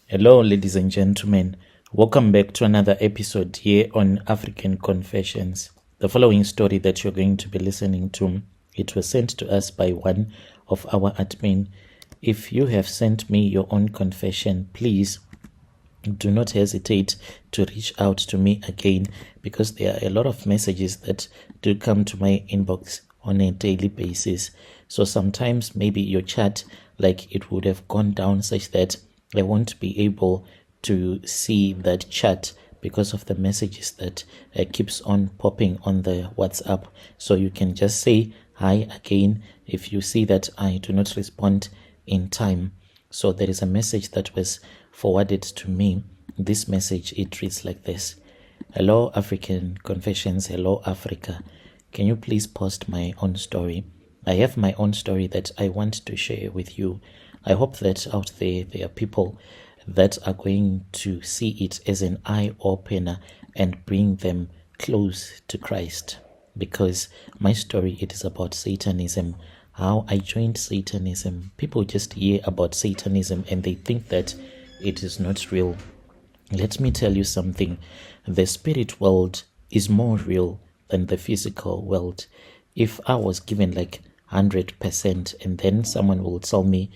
Hello, ladies and gentlemen. Welcome back to another episode here on African Confessions. The following story that you're going to be listening to, it was sent to us by one of our admin. If you have sent me your own confession, please do not hesitate to reach out to me again, because there are a lot of messages that do come to my inbox on a daily basis. So sometimes maybe your chat, like, it would have gone down such that I won't be able to see that chat because of the messages that keeps on popping on the WhatsApp. So you can just say hi again if you see that I do not respond in time. So there is a message that was forwarded to me. This message, it reads like this: Hello African Confessions, hello Africa. Can you please post my own story? I have my own story that I want to share with you. I hope that out there are people that are going to see it as an eye-opener and bring them close to Christ. Because my story, it is about Satanism, how I joined Satanism. People just hear about Satanism and they think that it is not real. Let me tell you something. The spirit world is more real than the physical world. If I was given like 100% and then someone will tell me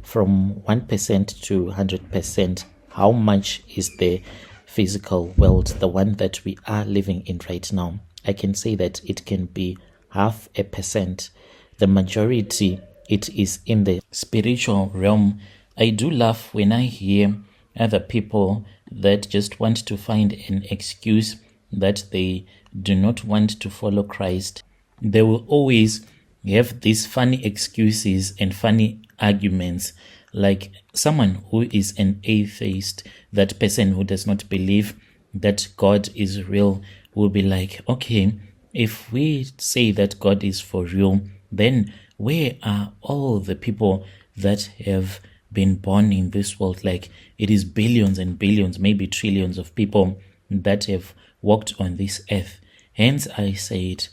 from 1% to 100%, how much is the physical world, the one that we are living in right now, I can say that it can be 0.5%. The majority, it is in the spiritual realm. I do laugh when I hear other people that just want to find an excuse that they do not want to follow Christ. They will always have these funny excuses and funny arguments. Like someone who is an atheist, that person who does not believe that God is real, will be like, okay, if we say that God is for real, then where are all the people that have been born in this world? Like, it is billions and billions, maybe trillions of people that have walked on this earth. Hence I said,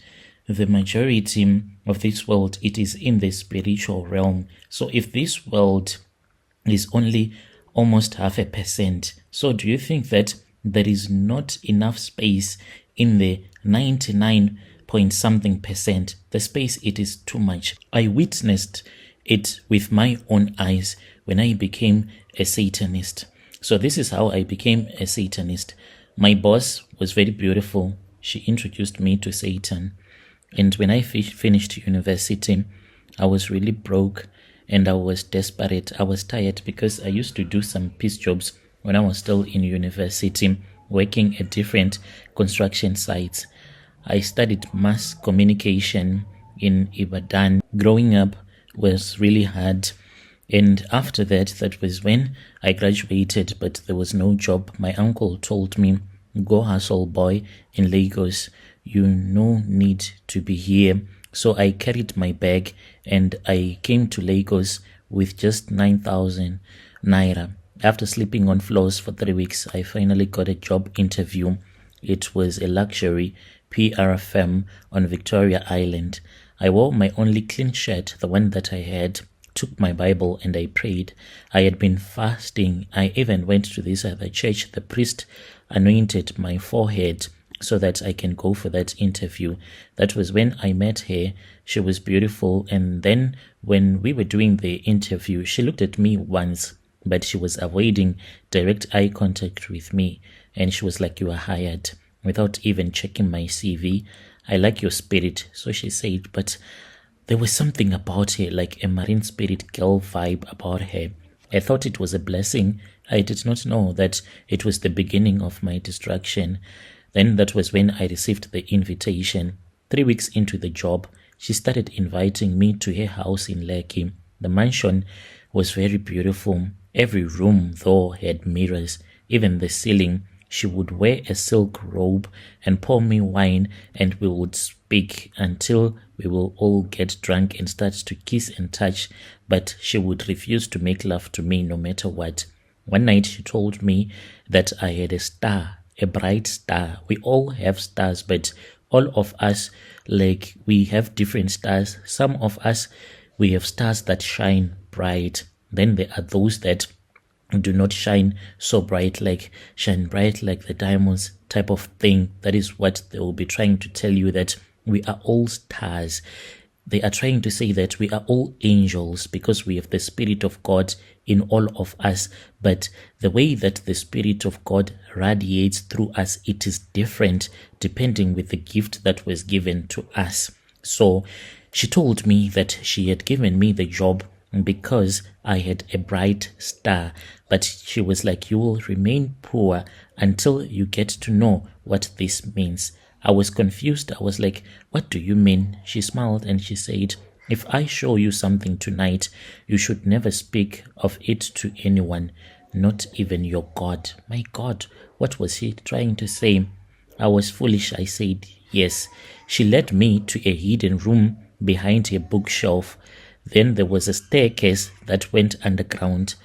the majority of this world, it is in the spiritual realm. So if this world is only almost 0.5%, so do you think that there is not enough space in the 99 point something percent? The space, it is too much. I witnessed it with my own eyes when I became a Satanist. So this is how I became a Satanist. My boss was very beautiful. She introduced me to Satan. And when I finished university, I was really broke and I was desperate. I was tired because I used to do some piece jobs when I was still in university, working at different construction sites. I studied mass communication in Ibadan. Growing up was really hard. And after that, that was when I graduated, but there was no job. My uncle told me, go hustle, boy, in Lagos. You no need to be here. So I carried my bag and I came to Lagos with just 9,000 naira. After sleeping on floors for 3 weeks, I finally got a job interview. It was a luxury PR firm on Victoria Island. I wore my only clean shirt, the one that I had, took my Bible and I prayed. I had been fasting. I even went to this other church. The priest anointed my forehead so that I can go for that interview. That was when I met her. She was beautiful. And then when we were doing the interview, she looked at me once, but she was avoiding direct eye contact with me. And she was like, you are hired, without even checking my CV. I like your spirit. So she said, but there was something about her, like a marine spirit girl vibe about her. I thought it was a blessing. I did not know that it was the beginning of my destruction. Then that was when I received the invitation. 3 weeks into the job, she started inviting me to her house in Lekki. The mansion was very beautiful. Every room, though, had mirrors. Even the ceiling. She would wear a silk robe and pour me wine, and we would speak until we will all get drunk and start to kiss and touch. But she would refuse to make love to me no matter what. One night she told me that I had a star, a bright star. We all have stars, but all of us, like, we have different stars. Some of us, we have stars that shine bright. Then there are those that do not shine so bright, like shine bright like the diamonds type of thing. That is what they will be trying to tell you, that we are all stars. They are trying to say that we are all angels because we have the Spirit of God in all of us. But the way that the Spirit of God radiates through us, it is different depending with the gift that was given to us. So she told me that she had given me the job because I had a bright star. But she was like, you will remain poor until you get to know what this means. I was confused. I was like, what do you mean? She smiled and she said, if I show you something tonight, you should never speak of it to anyone, not even your God. My God, what was she trying to say? I was foolish. I said, yes. She led me to a hidden room behind a bookshelf. Then there was a staircase that went underground.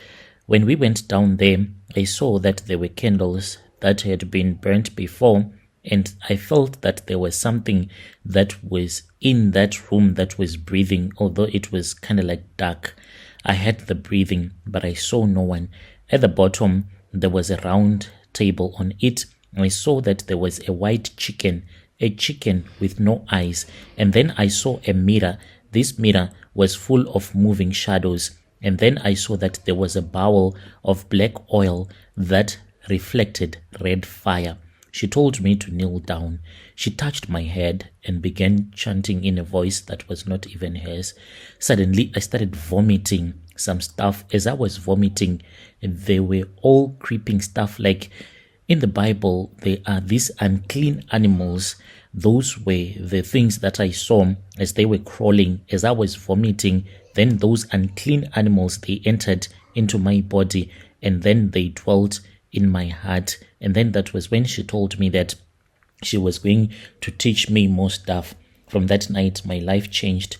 When we went down there, I saw that there were candles that had been burnt before, and I felt that there was something that was in that room that was breathing, although it was kind of like dark. I heard the breathing, but I saw no one. At the bottom, there was a round table. On it, I saw that there was a white chicken, a chicken with no eyes. And then I saw a mirror. This mirror was full of moving shadows. And then I saw that there was a bowl of black oil that reflected red fire. She told me to kneel down. She touched my head and began chanting in a voice that was not even hers. Suddenly, I started vomiting some stuff. As I was vomiting, they were all creeping stuff. Like in the Bible, there are these unclean animals. Those were the things that I saw as they were crawling. As I was vomiting, then those unclean animals, they entered into my body, and then they dwelt in my heart. And then that was when she told me that she was going to teach me more stuff. From that night, my life changed,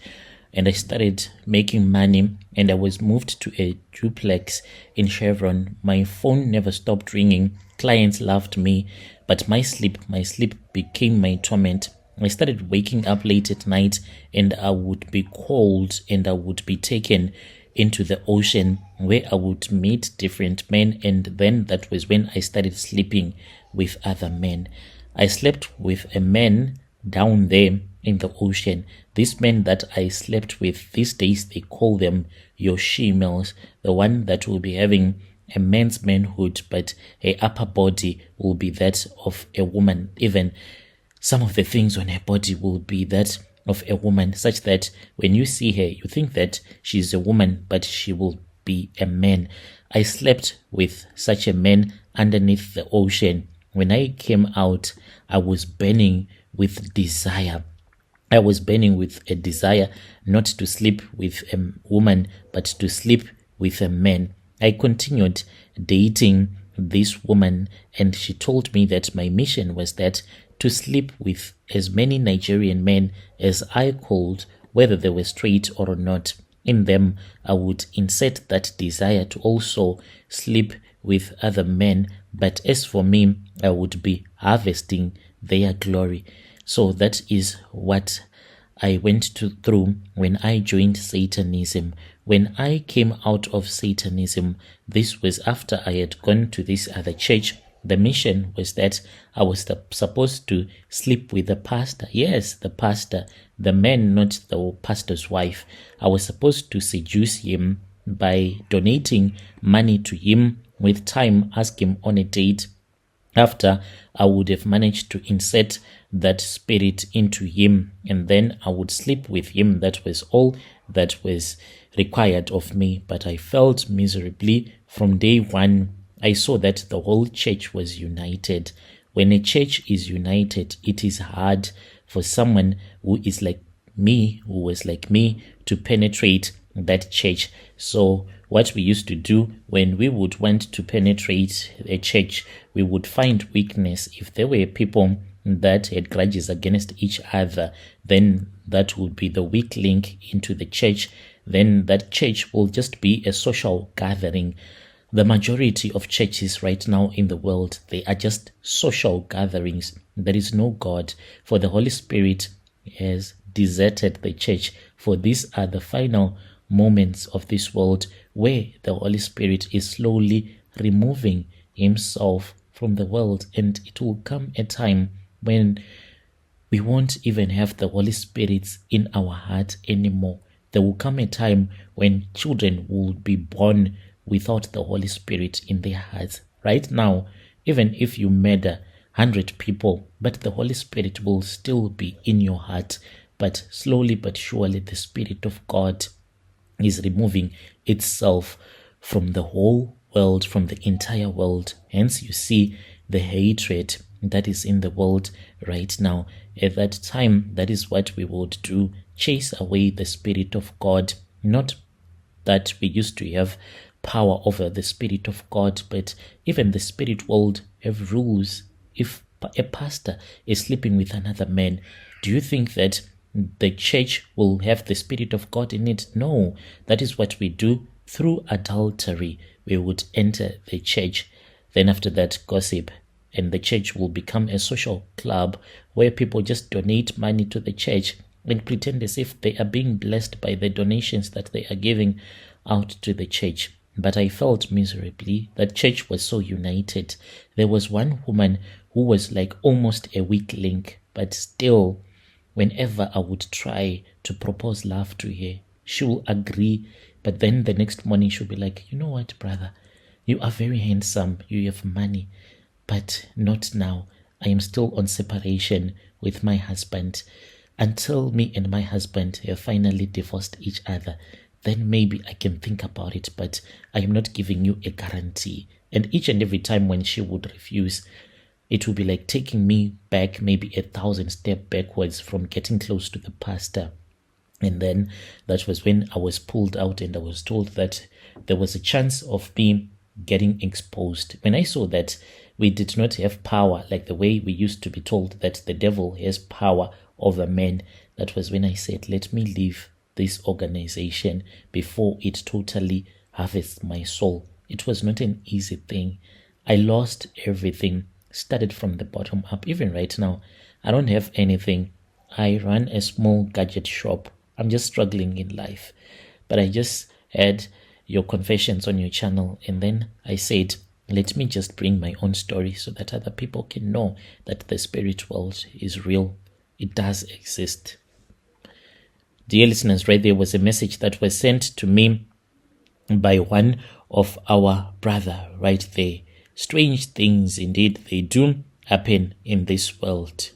and I started making money, and I was moved to a duplex in Chevron. My phone never stopped ringing. Clients loved me, but my sleep became my torment. I started waking up late at night, and I would be called, and I would be taken into the ocean where I would meet different men, and then that was when I started sleeping with other men. I slept with a man down there in the ocean. These men that I slept with these days, they call them your she-males, the one that will be having a man's manhood, but her upper body will be that of a woman. Even some of the things on her body will be that of a woman, such that when you see her, you think that she's a woman, but she will be a man. I slept with such a man underneath the ocean. When I came out, I was burning with desire. I was burning with a desire not to sleep with a woman, but to sleep with a man. I continued dating this woman, and she told me that my mission was that to sleep with as many Nigerian men as I could, whether they were straight or not. In them, I would insert that desire to also sleep with other men, but as for me, I would be harvesting their glory. So that is what I went through when I joined Satanism. When I came out of Satanism, this was after I had gone to this other church. The mission was that I was supposed to sleep with the pastor. Yes, the pastor, the man, not the pastor's wife. I was supposed to seduce him by donating money to him, with time ask him on a date. After, I would have managed to insert that spirit into him, and then I would sleep with him. That was all that was required of me. But I felt miserably from day one. I saw that the whole church was united. When a church is united, it is hard for someone who is like me, who was like me, to penetrate that church. So what we used to do when we would want to penetrate a church, we would find weakness. If there were people that had grudges against each other, then that would be the weak link into the church. Then that church will just be a social gathering. The majority of churches right now in the world, they are just social gatherings. There is no God, for the Holy Spirit has deserted the church. For these are the final moments of this world where the Holy Spirit is slowly removing himself from the world, and it will come a time when we won't even have the Holy Spirit in our heart anymore. There will come a time when children will be born without the Holy Spirit in their hearts. Right now, even if you murder 100 people, but the Holy Spirit will still be in your heart. But slowly but surely, the Spirit of God is removing itself from the whole world, from the entire world. Hence, you see the hatred that is in the world right now. At that time, that is what we would do: chase away the Spirit of God. Not that we used to have power over the Spirit of God, but even the spirit world have rules. If a pastor is sleeping with another man, do you think that the church will have the Spirit of God in it? No. That is what we do. Through adultery, we would enter the church. Then after that, gossip. And the church will become a social club where people just donate money to the church and pretend as if they are being blessed by the donations that they are giving out to the church. But I felt miserably that church was so united. There was one woman who was like almost a weak link, but still, whenever I would try to propose love to her, she will agree. But then the next morning she'll be like, you know what, brother? You are very handsome. You have money. But not now. I am still on separation with my husband. Until me and my husband have finally divorced each other, then maybe I can think about it, but I am not giving you a guarantee. And each and every time when she would refuse, it would be like taking me back maybe 1,000 steps backwards from getting close to the pastor. And then that was when I was pulled out and I was told that there was a chance of me getting exposed. When I saw that we did not have power like the way we used to be told that the devil has power over men, that was when I said, let me leave this organization before it totally harvests my soul. It was not an easy thing. I lost everything, started from the bottom up. Even right now, I don't have anything. I run a small gadget shop. I'm just struggling in life. But I just had your confessions on your channel, and then I said, let me just bring my own story so that other people can know that the spirit world is real. It does exist. Dear listeners, right there was a message that was sent to me by one of our brother right there. Strange things indeed, they do happen in this world.